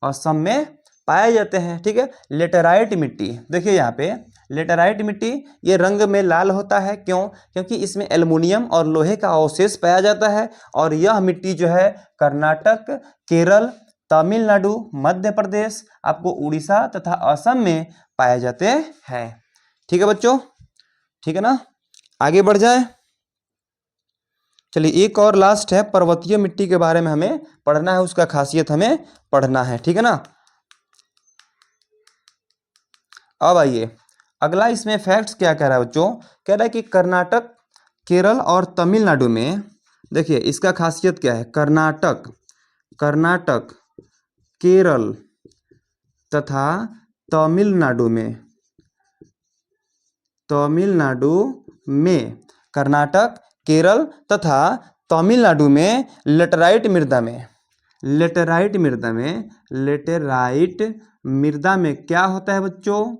असम में पाए जाते हैं, ठीक है। लेटेराइट मिट्टी, देखिए यहाँ पे लेटेराइट मिट्टी, ये रंग में लाल होता है, क्यों? क्योंकि इसमें एल्युमिनियम और लोहे का अवशेष पाया जाता है, और यह मिट्टी जो है कर्नाटक, केरल, तमिलनाडु, मध्य प्रदेश, आपको उड़ीसा तथा असम में पाए जाते हैं। ठीक है बच्चों, ठीक है ना, आगे बढ़ जाए। चलिए एक और लास्ट है, पर्वतीय मिट्टी के बारे में हमें पढ़ना है, उसका खासियत हमें पढ़ना है, ठीक है ना। अब आइए अगला, इसमें फैक्ट्स क्या कह रहा है बच्चों, कह रहा है कि कर्नाटक, केरल और तमिलनाडु में, देखिए इसका खासियत क्या है, कर्नाटक, कर्नाटक, केरल तथा तमिलनाडु में, तमिलनाडु में, कर्नाटक, केरल तथा तमिलनाडु में लेटेराइट मृदा में, लेटेराइट मृदा में, लेटेराइट मृदा में क्या होता है बच्चों,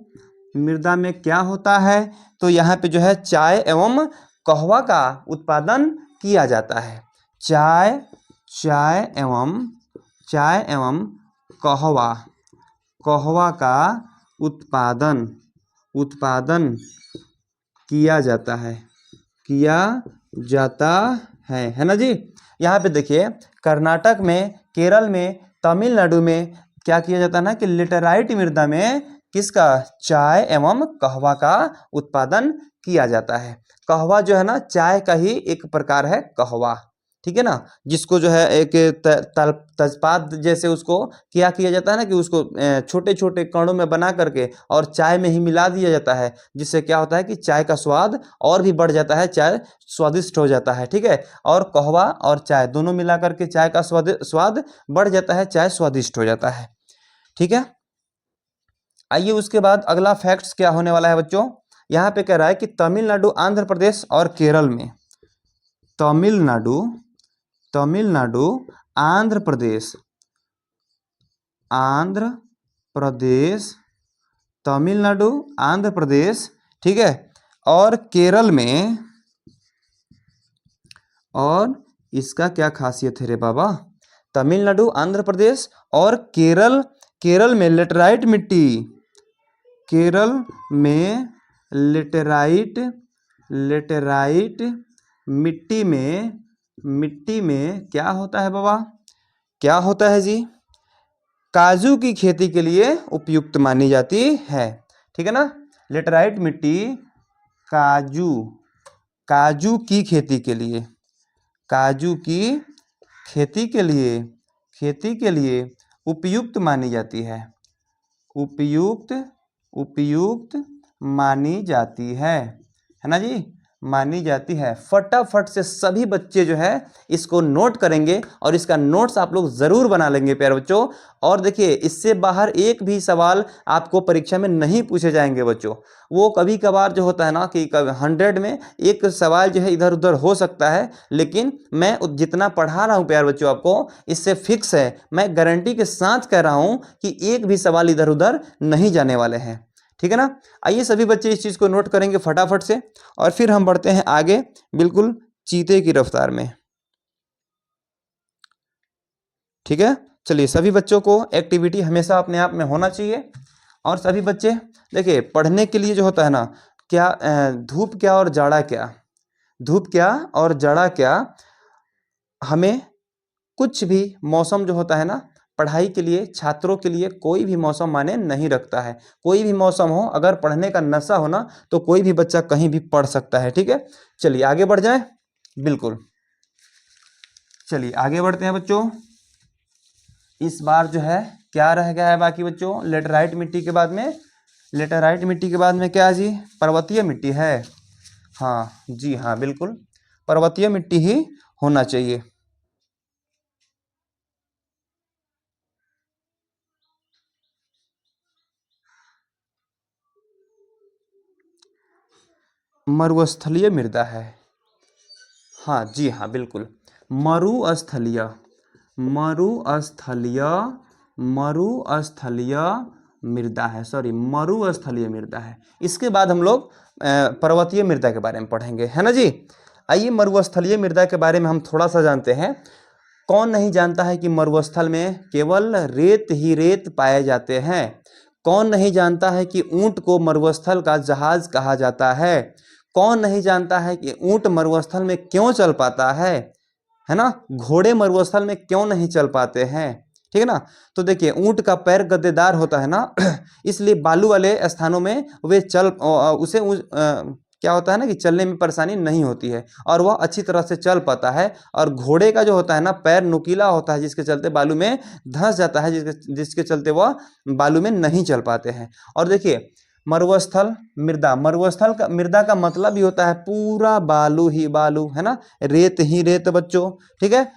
मृदा में क्या होता है, तो यहाँ पे जो है चाय एवं कहवा का उत्पादन किया जाता है। चाय, चाय एवं कहवा, कहवा का उत्पादन, उत्पादन किया जाता है, किया जाता है ना जी। यहाँ पे देखिए कर्नाटक में, केरल में, तमिलनाडु में क्या किया जाता है ना कि लेटेराइट मृदा में किसका, चाय एवं कहवा का उत्पादन किया जाता है। कहवा जो है ना चाय का ही एक प्रकार है कहवा, ठीक है ना, जिसको जो है एक तेजपात जैसे उसको क्या किया जाता है ना कि उसको छोटे छोटे कणों में बना करके और चाय में ही मिला दिया जाता है, जिससे क्या होता है कि चाय का स्वाद और भी बढ़ जाता है, चाय स्वादिष्ट हो जाता है, ठीक है। और कहवा और चाय दोनों मिला करके चाय का स्वाद बढ़ जाता है, चाय स्वादिष्ट हो जाता है, ठीक है। आइए उसके बाद अगला फैक्ट्स क्या होने वाला है बच्चों, यहाँ पे कह रहा है कि तमिलनाडु, आंध्र प्रदेश और केरल में, तमिलनाडु, तमिलनाडु, आंध्र प्रदेश, आंध्र प्रदेश, तमिलनाडु, आंध्र प्रदेश, ठीक है, और केरल में, और इसका क्या खासियत है रे बाबा, तमिलनाडु, आंध्र प्रदेश और केरल, केरल में लेटेराइट मिट्टी, केरल में लेटेराइट, लेटेराइट मिट्टी में, मिट्टी में क्या होता है बाबा, क्या होता है जी, काजू की खेती के लिए उपयुक्त मानी जाती है, ठीक है ना। लेटेराइट मिट्टी काजू, काजू की खेती के लिए, काजू की खेती के लिए, खेती के लिए उपयुक्त मानी जाती है, उपयुक्त, उपयुक्त मानी जाती है ना जी, मानी जाती है। फटाफट से सभी बच्चे जो है इसको नोट करेंगे और इसका नोट्स आप लोग जरूर बना लेंगे प्यारे बच्चों। और देखिए इससे बाहर एक भी सवाल आपको परीक्षा में नहीं पूछे जाएंगे बच्चों, वो कभी कभार जो होता है ना कि 100 में एक सवाल जो है इधर उधर हो सकता है, लेकिन मैं जितना पढ़ा रहा हूँ प्यारे बच्चों आपको, इससे फिक्स है, मैं गारंटी के साथ कह रहा हूँ कि एक भी सवाल इधर उधर नहीं जाने वाले हैं, ठीक है ना। आइए सभी बच्चे इस चीज़ को नोट करेंगे फटाफट से, और फिर हम बढ़ते हैं आगे बिल्कुल चीते की रफ्तार में, ठीक है। चलिए सभी बच्चों को एक्टिविटी हमेशा अपने आप में होना चाहिए, और सभी बच्चे देखिए पढ़ने के लिए जो होता है ना, क्या धूप क्या और जाड़ा क्या, धूप क्या और जाड़ा क्या, हमें कुछ भी मौसम जो होता है ना पढ़ाई के लिए, छात्रों के लिए कोई भी मौसम माने नहीं रखता है, कोई भी मौसम हो, अगर पढ़ने का नशा हो ना तो कोई भी बच्चा कहीं भी पढ़ सकता है, ठीक है। चलिए आगे बढ़ जाए, बिल्कुल चलिए आगे बढ़ते हैं बच्चों। इस बार जो है क्या रह गया है बाकी बच्चों, लेटेराइट मिट्टी के बाद में, लेटेराइट मिट्टी के बाद में क्या जी, पर्वतीय मिट्टी है, हाँ जी हाँ बिल्कुल, पर्वतीय मिट्टी ही होना चाहिए। मरुस्थलीय मृदा है। हाँ जी हाँ, बिल्कुल। मरुस्थलीय मरुस्थलीय मरुस्थलीय मृदा है, सॉरी मरुस्थलीय मृदा है। इसके बाद हम लोग पर्वतीय मृदा के बारे में पढ़ेंगे, है ना जी। आइए मरुस्थलीय मृदा के बारे में हम थोड़ा सा जानते हैं। कौन नहीं जानता है कि मरुस्थल में केवल रेत ही रेत पाए जाते हैं। कौन नहीं जानता है कि ऊंट को मरुस्थल का जहाज कहा जाता है। कौन नहीं जानता है कि ऊंट मरुस्थल में क्यों चल पाता है ना। घोड़े मरुस्थल में क्यों नहीं चल पाते हैं, ठीक है ना। तो देखिए ऊंट का पैर गद्देदार होता है ना इसलिए बालू वाले स्थानों में वे उसे क्या होता है ना कि चलने में परेशानी नहीं होती है और वह अच्छी तरह से चल पाता है। और घोड़े का जो होता है ना पैर नुकीला होता है, जिसके चलते बालू में धंस जाता है, जिसके चलते वह बालू में नहीं चल पाते हैं। और देखिए मरुस्थल मृदा का मतलब ही होता है पूरा बालू ही बालू, है ना, रेत ही रेत बच्चों, ठीक है।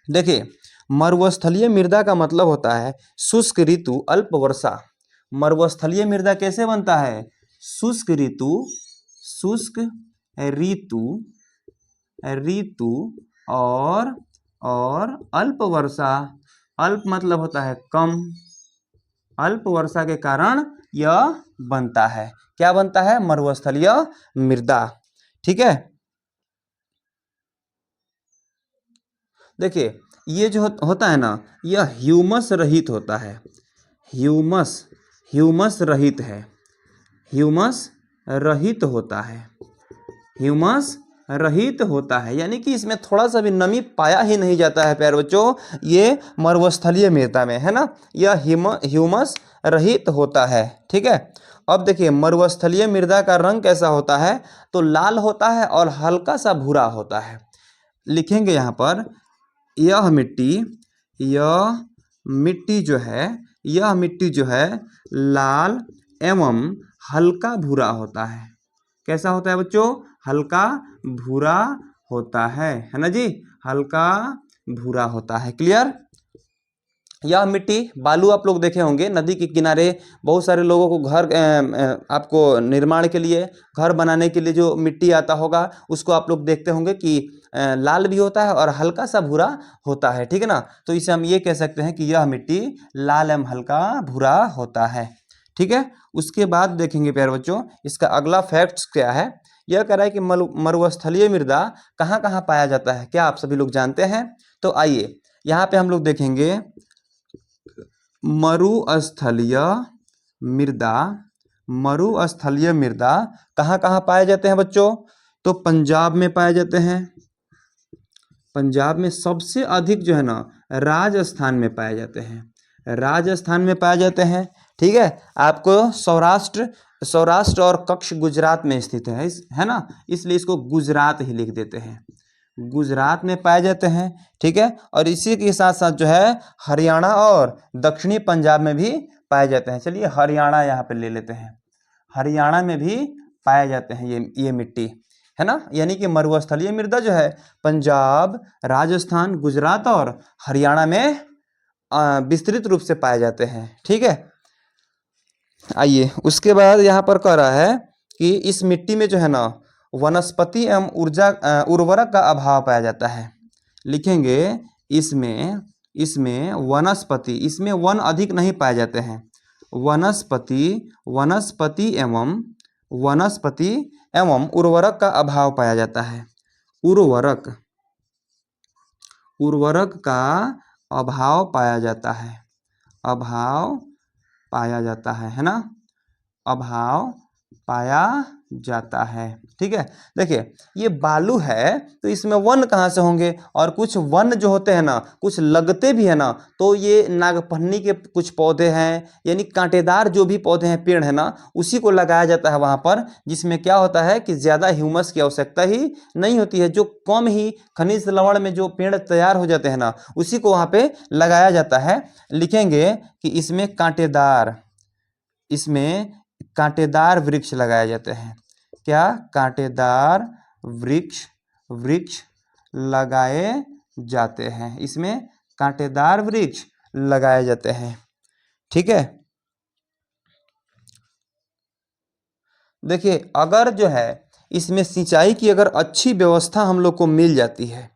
देखिए मरुस्थलीय मृदा का मतलब होता है शुष्क ऋतु अल्प वर्षा। मरुस्थलीय मृदा कैसे बनता है? शुष्क ऋतु और अल्प वर्षा। अल्प मतलब होता है कम, अल्प वर्षा के कारण यह बनता है। क्या बनता है? मरुस्थलीय मृदा, ठीक है। देखिए ये जो होता है ना, यह ह्यूमस रहित होता है। ह्यूमस रहित है, ह्यूमस रहित होता है, ह्यूमस रहित होता है, यानी कि इसमें थोड़ा सा भी नमी पाया ही नहीं जाता है प्यारे बच्चों। ये मरुस्थलीय मृदा में, है ना, यह ह्यूमस रहित होता है, ठीक है। अब देखिए मरुस्थलीय मृदा का रंग कैसा होता है? तो लाल होता है और हल्का सा भूरा होता है। लिखेंगे यहाँ पर यह मिट्टी जो है लाल एवं हल्का भूरा होता है। कैसा होता है बच्चों? हल्का भूरा होता है ना जी, हल्का भूरा होता है। क्लियर? यह मिट्टी बालू आप लोग देखे होंगे नदी के किनारे, बहुत सारे लोगों को घर आपको निर्माण के लिए, घर बनाने के लिए जो मिट्टी आता होगा उसको आप लोग देखते होंगे कि लाल भी होता है और हल्का सा भूरा होता है, ठीक है ना। तो इसे हम ये कह सकते हैं कि यह मिट्टी लाल एवं हल्का भूरा होता है, ठीक है। उसके बाद देखेंगे प्यारे बच्चों इसका अगला फैक्ट्स क्या है। यह कह रहा है कि मरुस्थलीय मृदा कहाँ कहाँ पाया जाता है, क्या आप सभी लोग जानते हैं? तो आइए यहाँ पे हम लोग देखेंगे मरुस्थलीय मृदा कहाँ कहाँ पाए जाते हैं बच्चों? तो पंजाब में पाए जाते हैं। पंजाब में सबसे अधिक जो है ना राजस्थान में पाए जाते हैं, राजस्थान में पाए जाते हैं, ठीक है। आपको सौराष्ट्र और कच्छ गुजरात में स्थित है ना, इसलिए इसको गुजरात ही लिख देते हैं। गुजरात में पाए जाते हैं, ठीक है। और इसी के साथ साथ जो है हरियाणा और दक्षिणी पंजाब में भी पाए जाते हैं। चलिए हरियाणा यहाँ पे ले लेते हैं, हरियाणा में भी पाए जाते हैं ये मिट्टी, है ना। यानी कि मरुस्थलीय मृदा जो है पंजाब, राजस्थान, गुजरात और हरियाणा में विस्तृत रूप से पाए जाते हैं, ठीक है। आइए उसके बाद यहाँ पर कह रहा है कि इस मिट्टी में जो है ना वनस्पति एवं उर्वरक का अभाव पाया जाता है। लिखेंगे इसमें वन अधिक नहीं पाए जाते हैं। वनस्पति एवं उर्वरक का अभाव पाया जाता है। उर्वरक का अभाव पाया जाता है, है ना, अभाव पाया जाता है, ठीक है। देखिए ये बालू है तो इसमें वन कहाँ से होंगे? और कुछ वन जो होते हैं ना कुछ लगते भी है ना, तो ये नागफन्नी के कुछ पौधे हैं, यानी कांटेदार जो भी पौधे हैं, पेड़ है ना, उसी को लगाया जाता है वहाँ पर, जिसमें क्या होता है कि ज़्यादा ह्यूमस की आवश्यकता ही नहीं होती है। जो कम ही खनिज लवण में जो पेड़ तैयार हो जाते हैं ना, उसी को वहाँ पे लगाया जाता है। लिखेंगे कि इसमें कांटेदार वृक्ष लगाए जाते हैं। क्या? कांटेदार वृक्ष लगाए जाते हैं, इसमें कांटेदार वृक्ष लगाए जाते हैं, ठीक है। देखिए अगर जो है इसमें सिंचाई की अगर अच्छी व्यवस्था हम लोग को मिल जाती है,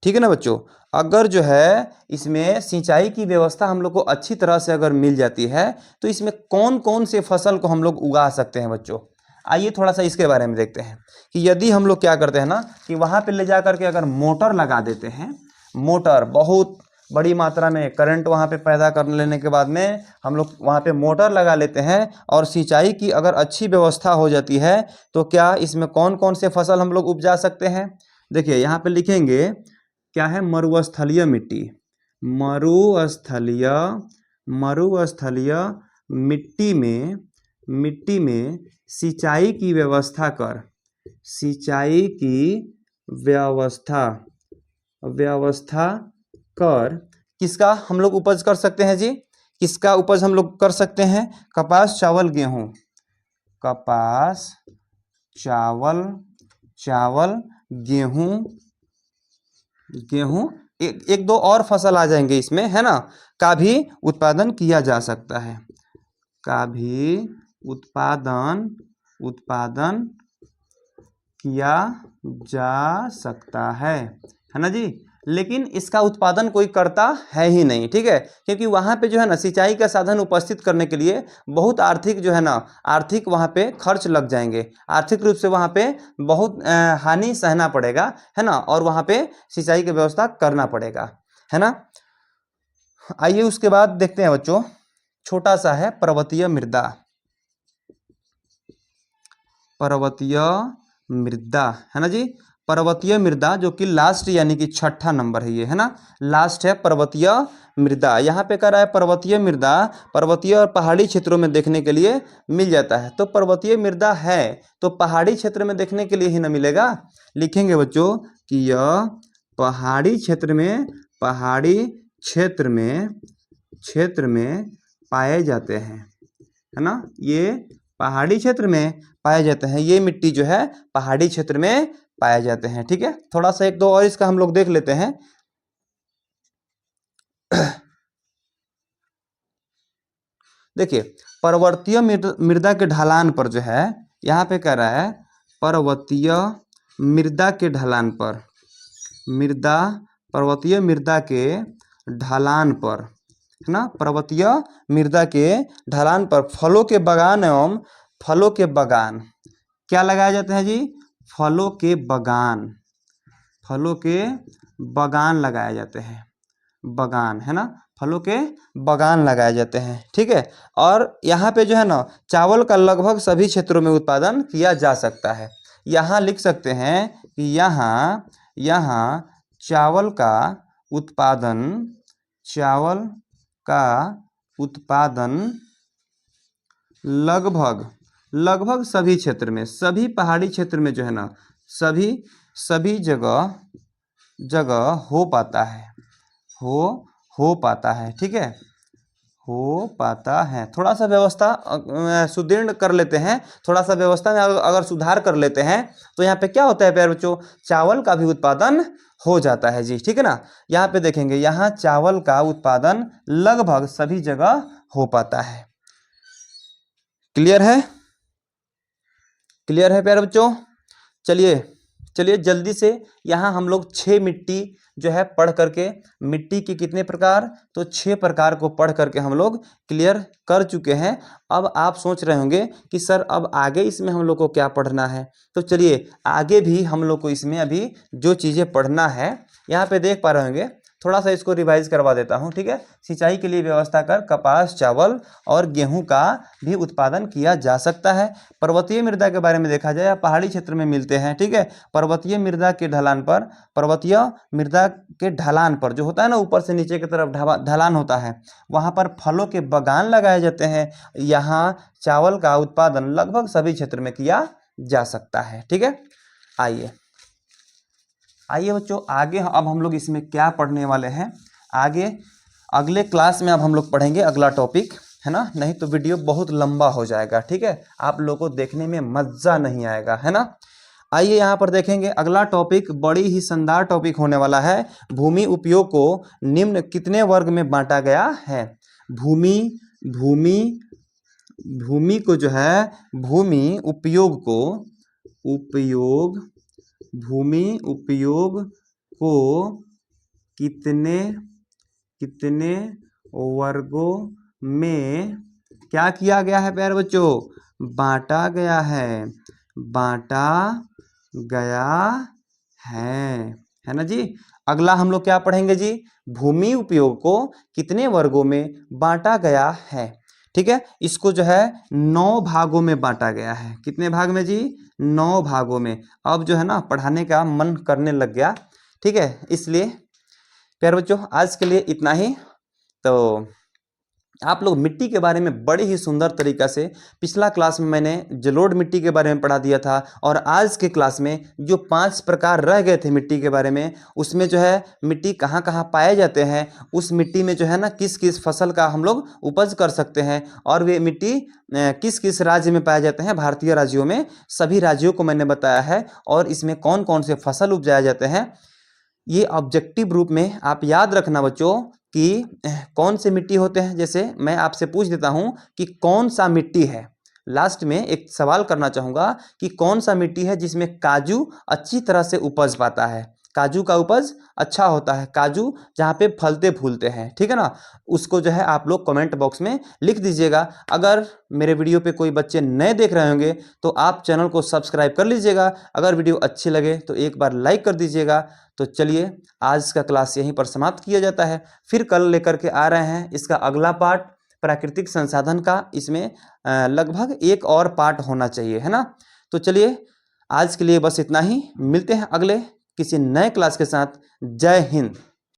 ठीक है ना बच्चों, अगर जो है इसमें सिंचाई की व्यवस्था हम लोग को अच्छी तरह से अगर मिल जाती है तो इसमें कौन कौन से फसल को हम लोग उगा सकते हैं बच्चों। आइए थोड़ा सा इसके बारे में देखते हैं कि यदि हम लोग क्या करते हैं ना कि वहाँ पे ले जा करके अगर मोटर लगा देते हैं, मोटर बहुत बड़ी मात्रा में करंट वहाँ पे पैदा कर लेने के बाद में हम लोग वहाँ पे मोटर लगा लेते हैं और सिंचाई की अगर अच्छी व्यवस्था हो जाती है तो क्या इसमें कौन कौन से फसल हम लोग उपजा सकते हैं। देखिए यहाँ पे लिखेंगे क्या है, मरुस्थलीय मिट्टी, मरुस्थलीय मरुस्थलीय मिट्टी में सिंचाई की व्यवस्था कर, सिंचाई की व्यवस्था कर किसका हम लोग उपज कर सकते हैं जी, किसका उपज हम लोग कर सकते हैं, कपास चावल गेहूं, कपास चावल गेहूं एक दो और फसल आ जाएंगे इसमें, है ना, का भी उत्पादन किया जा सकता है, का भी उत्पादन किया जा सकता है ना जी। लेकिन इसका उत्पादन कोई करता है ही नहीं, ठीक है, क्योंकि वहाँ पे जो है ना सिंचाई का साधन उपस्थित करने के लिए बहुत आर्थिक जो है ना आर्थिक वहाँ पे खर्च लग जाएंगे, आर्थिक रूप से वहाँ पे बहुत हानि सहना पड़ेगा, है ना, और वहाँ पे सिंचाई की व्यवस्था करना पड़ेगा, है ना। आइए उसके बाद देखते हैं बच्चों, छोटा सा है पर्वतीय मृदा, पर्वतीय मृदा, है ना जी, पर्वतीय मृदा जो कि लास्ट यानी कि छठा नंबर है ये, है ना, लास्ट है पर्वतीय मृदा। यहाँ पे कह रहा है पर्वतीय मृदा पर्वतीय और पहाड़ी क्षेत्रों में देखने के लिए मिल जाता है, तो पर्वतीय मृदा है तो पहाड़ी क्षेत्र में देखने के लिए ही ना मिलेगा। लिखेंगे बच्चों कि यह पहाड़ी क्षेत्र में पाए जाते हैं, है ना, ये पहाड़ी क्षेत्र में पाए जाते हैं, ये मिट्टी जो है पहाड़ी क्षेत्र में पाए जाते हैं, ठीक है। थोड़ा सा एक दो और इसका हम लोग देख लेते हैं। देखिए पर्वतीय मृदा के ढलान पर जो है यहाँ पे कह रहा है पर्वतीय मृदा के ढलान पर, पर्वतीय मृदा के ढलान पर, है ना, पर्वतीय मृदा के ढलान पर फलों के बगान क्या लगाए जाते हैं जी, फलों के बगान लगाए जाते हैं, बगान, है ना, फलों के बगान लगाए जाते हैं, ठीक है। और यहाँ पे जो है ना चावल का लगभग सभी क्षेत्रों में उत्पादन किया जा सकता है। यहाँ लिख सकते हैं कि यहाँ चावल का उत्पादन लगभग सभी क्षेत्र में, सभी पहाड़ी क्षेत्र में जो है ना सभी जगह हो पाता है, ठीक है, हो पाता है। थोड़ा सा व्यवस्था सुदृढ़ कर लेते हैं, थोड़ा सा व्यवस्था में अगर सुधार कर लेते हैं तो यहाँ पे क्या होता है प्यारे बच्चों, चावल का भी उत्पादन हो जाता है जी, ठीक है ना। यहाँ पे देखेंगे यहाँ चावल का उत्पादन लगभग सभी जगह हो पाता है। क्लियर है प्यारे बच्चों। चलिए जल्दी से यहाँ हम लोग 6 मिट्टी जो है पढ़ करके, मिट्टी के कितने प्रकार, तो 6 प्रकार को पढ़ करके हम लोग क्लियर कर चुके हैं। अब आप सोच रहे होंगे कि सर अब आगे इसमें हम लोग को क्या पढ़ना है, तो चलिए आगे भी हम लोग को इसमें अभी जो चीज़ें पढ़ना है यहाँ पे देख पा रहे होंगे, थोड़ा सा इसको रिवाइज करवा देता हूँ, ठीक है। सिंचाई के लिए व्यवस्था कर कपास चावल और गेहूं का भी उत्पादन किया जा सकता है। पर्वतीय मृदा के बारे में देखा जाए या पहाड़ी क्षेत्र में मिलते हैं, ठीक है। पर्वतीय मृदा के ढलान पर जो होता है ना ऊपर से नीचे की तरफ ढलान होता है, वहाँ पर फलों के बगान लगाए जाते हैं। यहाँ चावल का उत्पादन लगभग सभी क्षेत्र में किया जा सकता है, ठीक है। आइए बच्चों आगे अब हम लोग इसमें क्या पढ़ने वाले हैं, आगे अगले क्लास में अब हम लोग पढ़ेंगे अगला टॉपिक, है ना, नहीं तो वीडियो बहुत लंबा हो जाएगा, ठीक है, आप लोगों को देखने में मज़ा नहीं आएगा, है ना। आइए यहाँ पर देखेंगे अगला टॉपिक बड़ी ही शानदार टॉपिक होने वाला है। भूमि उपयोग को निम्न कितने वर्ग में बांटा गया है। भूमि भूमि को जो है भूमि उपयोग को भूमि उपयोग को कितने कितने वर्गों में क्या किया गया है प्यारे बच्चों? बांटा गया है, बांटा गया है ना जी। अगला हम लोग क्या पढ़ेंगे जी? भूमि उपयोग को कितने वर्गों में बांटा गया है। ठीक है, इसको जो है 9 भागों में बांटा गया है। कितने भाग में जी? 9 भागों में। अब जो है ना पढ़ाने का मन करने लग गया। ठीक है, इसलिए प्यारे बच्चों आज के लिए इतना ही। तो आप लोग मिट्टी के बारे में बड़े ही सुंदर तरीका से पिछला क्लास में मैंने जलोढ़ मिट्टी के बारे में पढ़ा दिया था, और आज के क्लास में जो 5 प्रकार रह गए थे मिट्टी के बारे में, उसमें जो है मिट्टी कहाँ कहाँ पाए जाते हैं, उस मिट्टी में जो है ना किस किस फसल का हम लोग उपज कर सकते हैं, और वे मिट्टी किस किस राज्य में पाए जाते हैं। भारतीय राज्यों में सभी राज्यों को मैंने बताया है, और इसमें कौन कौन से फसल उपजाए जाते हैं। ये ऑब्जेक्टिव रूप में आप याद रखना बच्चों कि कौन से मिट्टी होते हैं। जैसे मैं आपसे पूछ देता हूं कि कौन सा मिट्टी है, लास्ट में एक सवाल करना चाहूँगा कि कौन सा मिट्टी है जिसमें काजू अच्छी तरह से उपज पाता है, काजू का उपज अच्छा होता है, काजू जहाँ पे फलते फूलते हैं। ठीक है ना, उसको जो है आप लोग कमेंट बॉक्स में लिख दीजिएगा। अगर मेरे वीडियो पे कोई बच्चे नए देख रहे होंगे तो आप चैनल को सब्सक्राइब कर लीजिएगा। अगर वीडियो अच्छी लगे तो एक बार लाइक कर दीजिएगा। तो चलिए आज का क्लास यहीं पर समाप्त किया जाता है, फिर कल लेकर के आ रहे हैं इसका अगला पार्ट प्राकृतिक संसाधन का। इसमें लगभग एक और पार्ट होना चाहिए, है ना। तो चलिए आज के लिए बस इतना ही, मिलते हैं अगले किसी नए क्लास के साथ। जय हिंद।